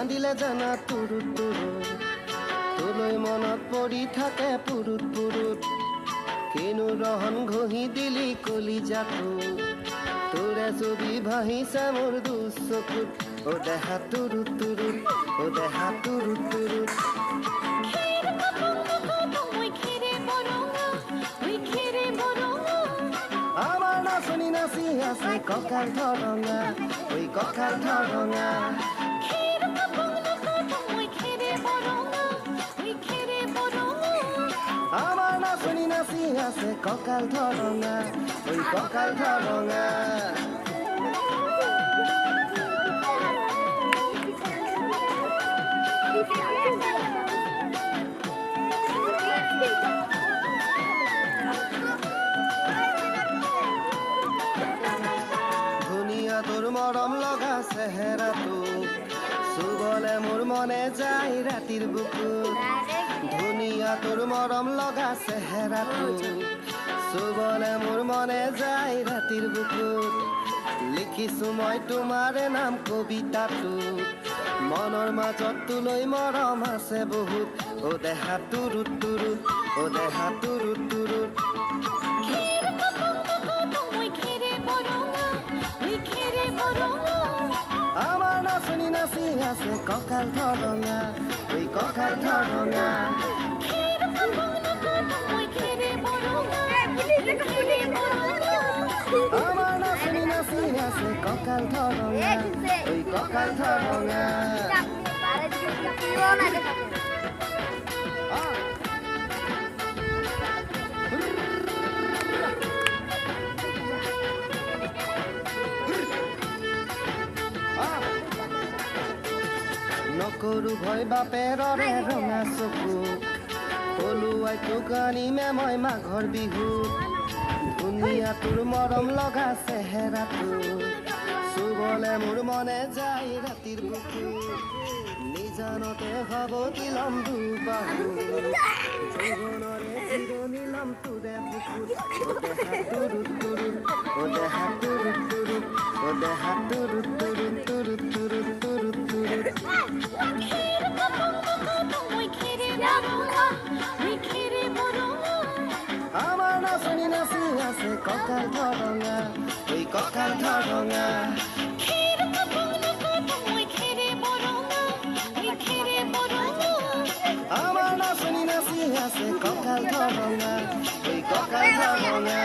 কান্দিলে জানা তুৰুত তুৰুত তোলৈ মনত পৰি থাকে পুৰুত পুৰুত কিনো ৰহন ঘঁহি দিলি কলিজাটো তোৰে ছবি ভাহিছে মোৰ দুচকুত ও দেহা তুৰুত তুৰুত ও দেহা তুৰুত তুৰুত আমার নাচনি নাচি আছে কঁকাল ধরঙা ওই কঁকাল ধরঙা আমার নাচনি নাচি আছে কঁকাল ধরঙা ওই কঁকাল ধরঙা তোর মরম লগা চেহেৰাটো চুবলে মোৰ মনে যায় ৰাতিৰ বুকুত ধুনীয়া তোৰ মৰম লগা চেহেৰাটো চুবলে মোৰ মনে যায় ৰাতিৰ বুকুত লিখিছো মই তোমাৰে নাম কবিতাটো মনৰ মাজত তোলৈ মৰম আছে বহুত ও দেহা তুৰুত তুৰুত ও দেহা তুৰুত তুৰুত আমাৰ নাচনি নাচি আছে কঁকাল ধৰঙা ওই কঁকাল ধৰঙা আমাৰ নাচনি নাচি আছে কঁকাল ধৰঙা ওই কঁকাল ধৰঙা নকৰো ভয় বাপেৰৰে ৰঙা চকু পলুৱাই তোক আনিমে মই মাঘৰ বিহু ধুনীয়া তোৰ মৰম লগা চেহেৰাটো চুবলে মোৰ মনে যায় ৰাতিৰ বুকু নিজানতে হব কিলম দুবাহু যৌৱনৰে চিৰণি লম তোৰে বুকুত ও দেহা তুৰুত তুৰুত ও দেহা তুৰুত তুৰুত ও দেহা তুৰুত তুৰুত তুৰুত তুৰুত তুৰুত আমাৰ নাচনি নাচি আছে কঁকাল ধৰঙা ওই কঁকাল ধৰঙা আমাৰ নাচনি নাচি আছে কঁকাল ধৰঙা ওই কঁকাল ধৰঙা